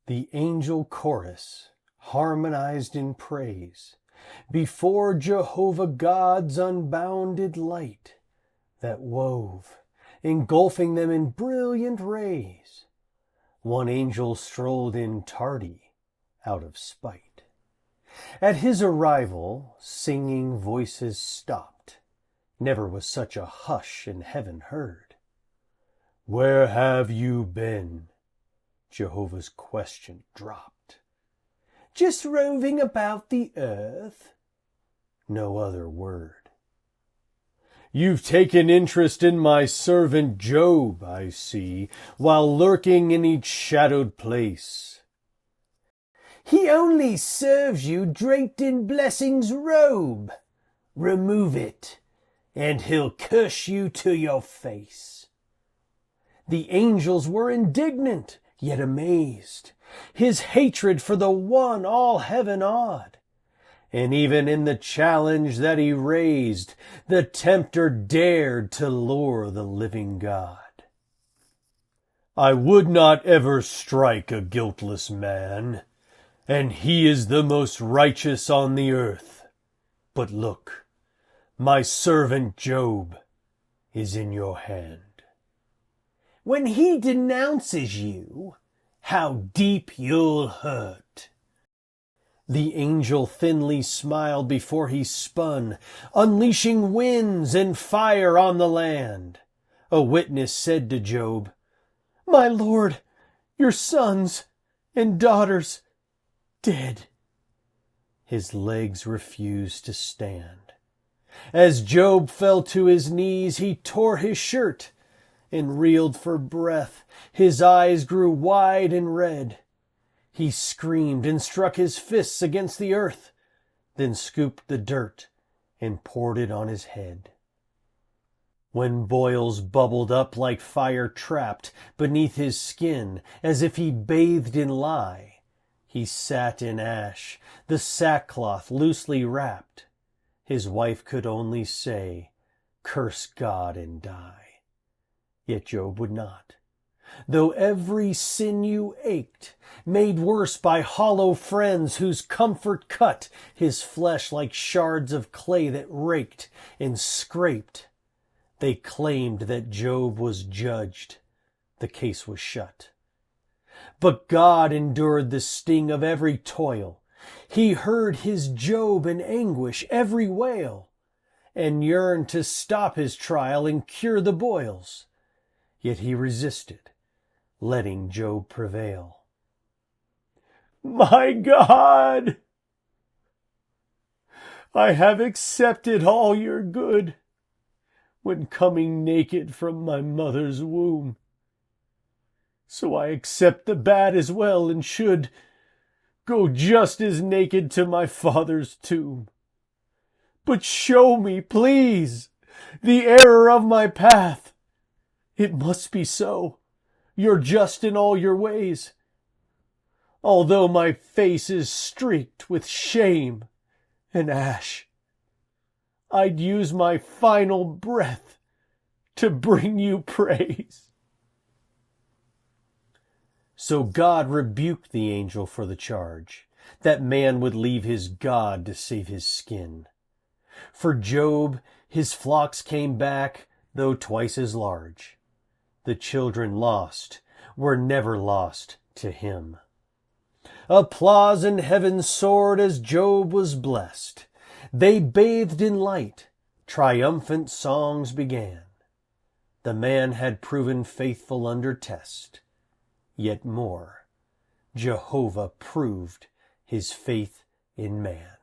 The angel chorus, harmonized in praise, before Jehovah God's unbounded light, that wove, engulfing them in brilliant rays. One angel strolled in tardy, out of spite. At his arrival, singing voices stopped. Never was such a hush in heaven heard. "Where have you been?" Jehovah's question dropped. "Just roving about the earth." No other word. "You've taken interest in my servant Job, I see, while lurking in each shadowed place." "He only serves you draped in blessing's robe. Remove it, and he'll curse you to your face." The angels were indignant, yet amazed. His hatred for the one all heaven awed. And even in the challenge that he raised, the tempter dared to lure the living God. "I would not ever strike a guiltless man, and he is the most righteous on the earth. But look, my servant Job is in your hand. When he denounces you, how deep you'll hurt." The angel thinly smiled before he spun, unleashing winds and fire on the land. A witness said to Job, "My lord, your sons and daughters dead." His legs refused to stand. As Job fell to his knees, he tore his shirt and reeled for breath. His eyes grew wide and red. He screamed and struck his fists against the earth, then scooped the dirt and poured it on his head. When boils bubbled up like fire trapped beneath his skin, as if he bathed in lye, he sat in ash, the sackcloth loosely wrapped. His wife could only say, "Curse God and die." Yet Job would not, though every sinew ached, made worse by hollow friends whose comfort cut his flesh like shards of clay that raked and scraped. They claimed that Job was judged. The case was shut. But God endured the sting of every toil. He heard his Job in anguish, every wail, and yearned to stop his trial and cure the boils. Yet he resisted, letting Job prevail. "My God, I have accepted all your good when coming naked from my mother's womb. So I accept the bad as well, and should go just as naked to my father's tomb. But show me, please, the error of my path. It must be so. You're just in all your ways. Although my face is streaked with shame and ash, I'd use my final breath to bring you praise." So God rebuked the angel for the charge, that man would leave his God to save his skin. For Job, his flocks came back, though twice as large. The children lost were never lost to him. Applause in heaven soared as Job was blessed. They bathed in light. Triumphant songs began. The man had proven faithful under test. Yet more, Jehovah proved his faith in man.